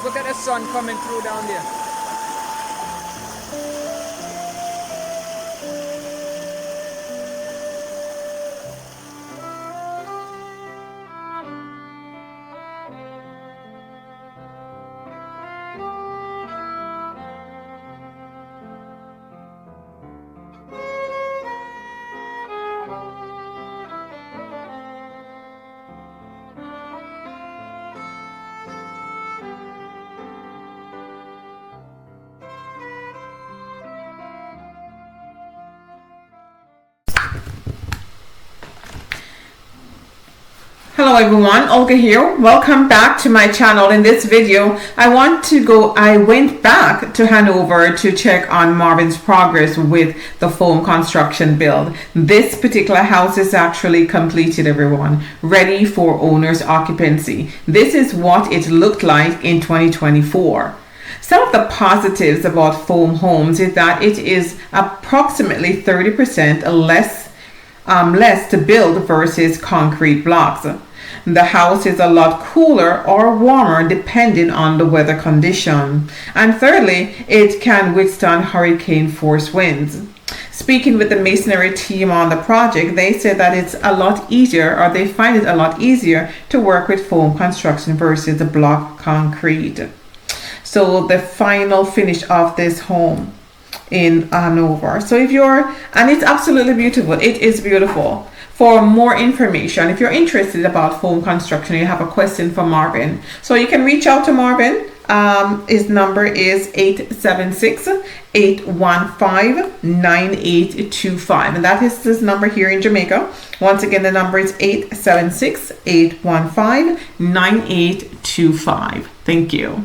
Look at the sun coming through down there. Hello everyone, Olga here. Welcome back to my channel. In this video, I went back to Hanover to check on Marvin's progress with the foam construction build. This particular house is actually completed, everyone, ready for owner's occupancy. This is what it looked like in 2024. Some of the positives about foam homes is that it is approximately 30% less to build versus concrete blocks. The house is a lot cooler or warmer depending on the weather condition. And thirdly, it can withstand hurricane force winds. Speaking with the masonry team on the project, they said that it's a lot easier, or they find it a lot easier to work with foam construction versus the block concrete. So the final finish of this home in Hanover. So and it's absolutely beautiful. It is beautiful. For more information, if you're interested about foam construction, you have a question for Marvin, so you can reach out to Marvin. His number is 876-815-9825, and that is his number here in Jamaica. Once again, the number is 876-815-9825. Thank you.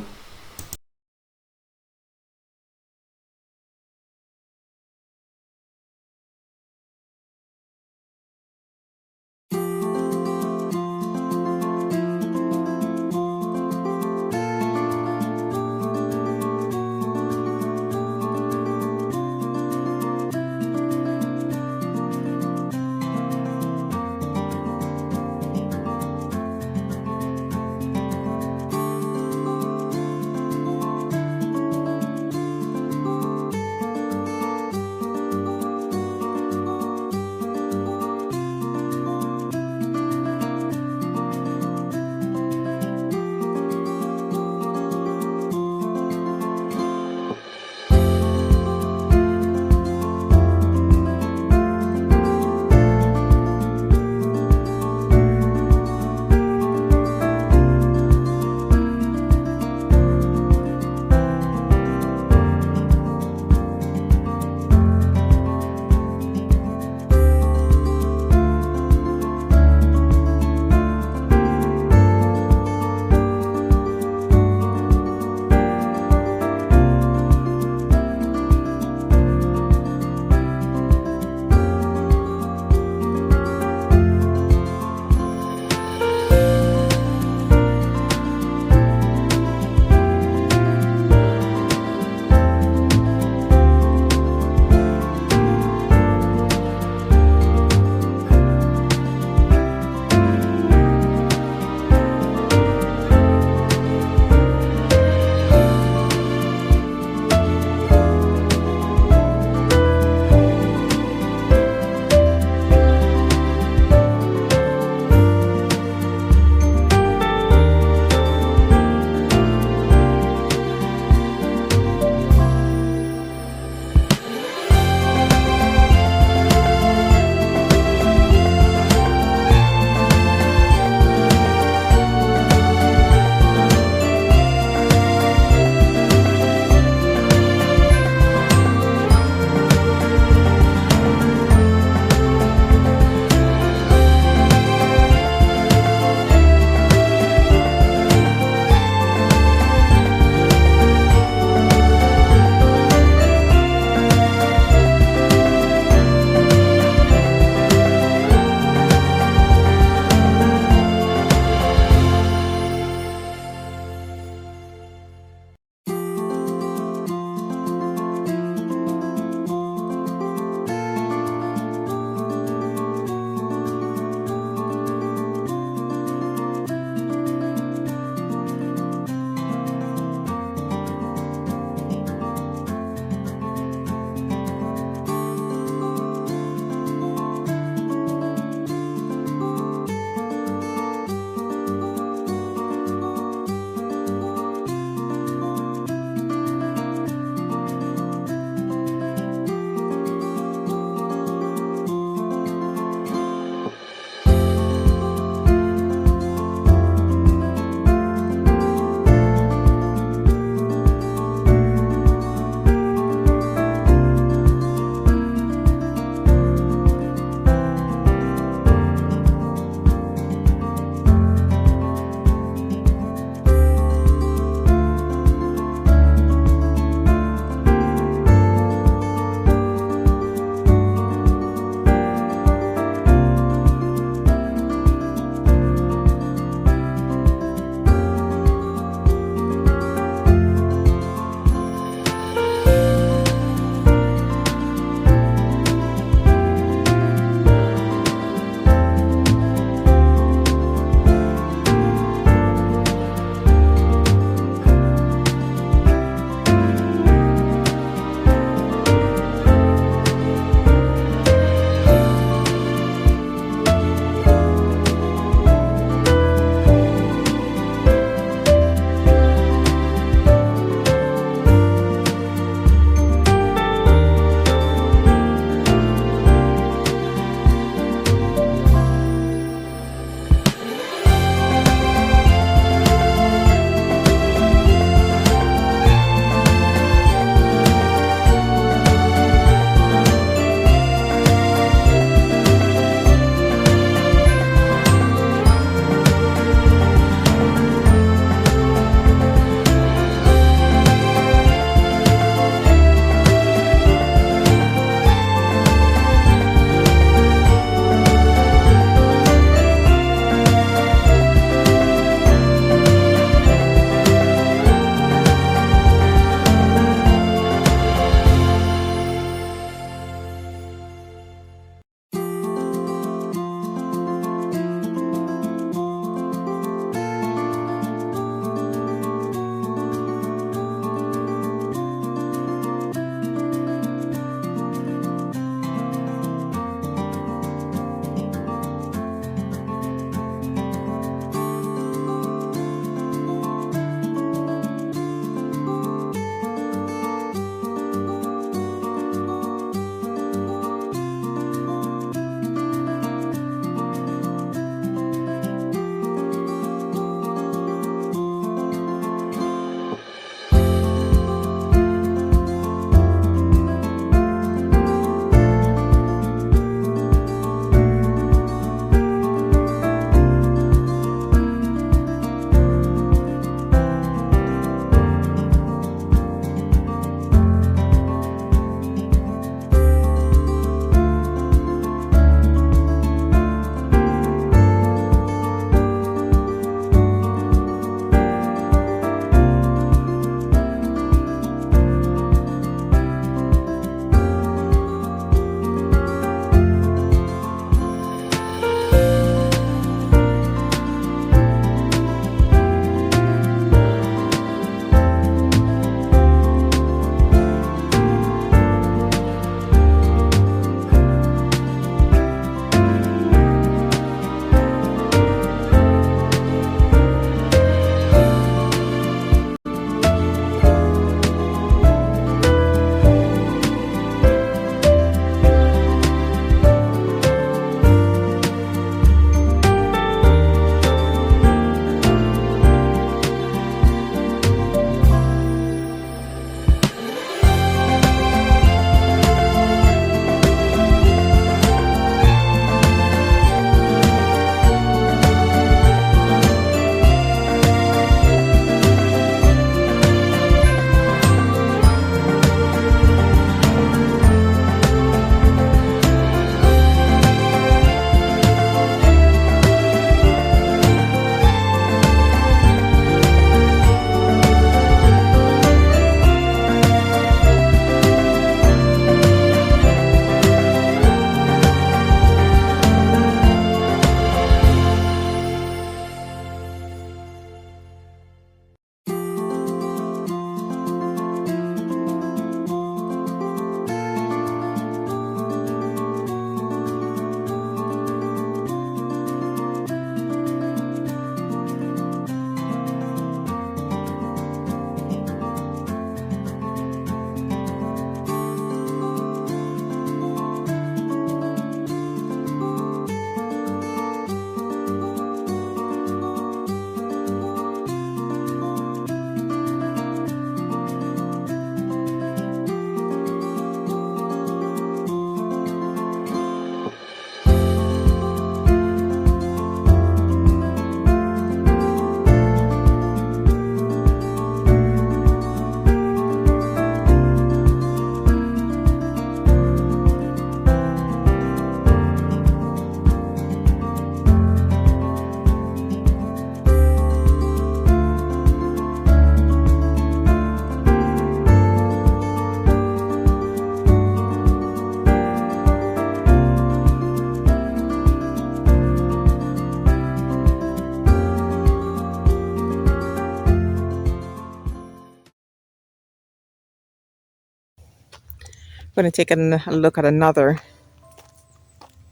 I'm going to take a look at another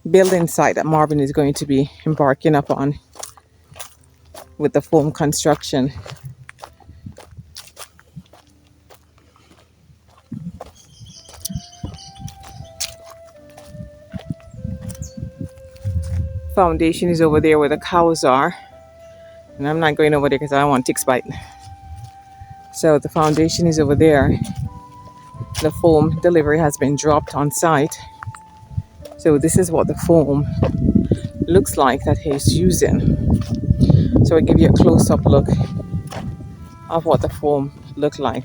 building site that Marvin is going to be embarking upon with the foam construction. Foundation is over there where the cows are, and I'm not going over there because I don't want ticks bite. So the foundation is over there. The foam delivery has been dropped on site. So this is what the foam looks like that he's using. So I'll give you a close-up look of what the foam looked like.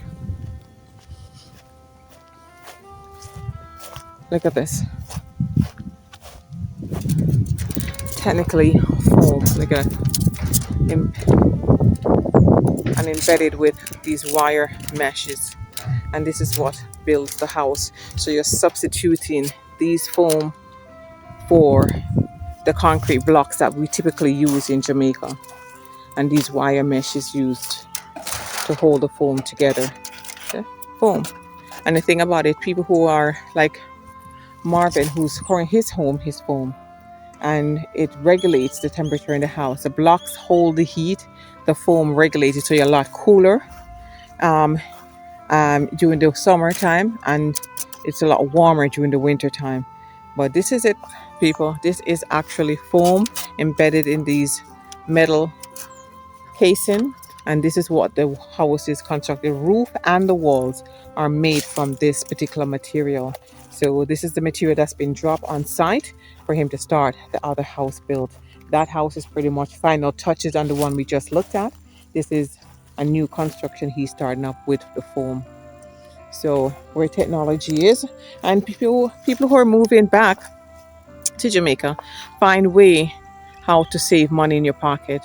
Look at this. Technically foam, look at it. And embedded with these wire meshes. And this is what builds the house. So you're substituting these foam for the concrete blocks that we typically use in Jamaica. And these wire mesh is used to hold the foam together. Okay? Foam. And the thing about it, people who are like Marvin, who's calling his home his foam, and it regulates the temperature in the house. The blocks hold the heat, the foam regulates it so you're a lot cooler during the summertime, and it's a lot warmer during the winter time. But this is it, people. This is actually foam embedded in these metal casing, and this is what the house is constructed. The roof and the walls are made from this particular material. So this is the material that's been dropped on site for him to start the other house build. That house is pretty much final touches on the one we just looked at. This is a new construction he's starting up with the foam. So where technology is, and people who are moving back to Jamaica find way how to save money in your pocket.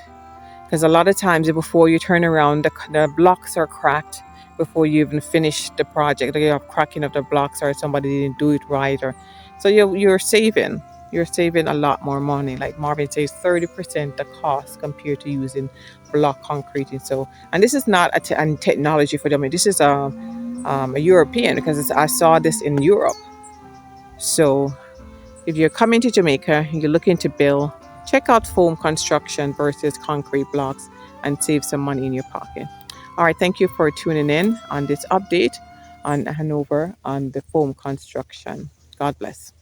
Because a lot of times before you turn around, the blocks are cracked before you even finish the project. You have cracking of the blocks, or somebody didn't do it right, or so you're saving. You're saving a lot more money. Like Marvin says, 30% the cost compared to using block concrete. And this is not a technology for them. This is a European, because I saw this in Europe. So if you're coming to Jamaica and you're looking to build, check out foam construction versus concrete blocks and save some money in your pocket. All right, thank you for tuning in on this update on Hanover on the foam construction. God bless.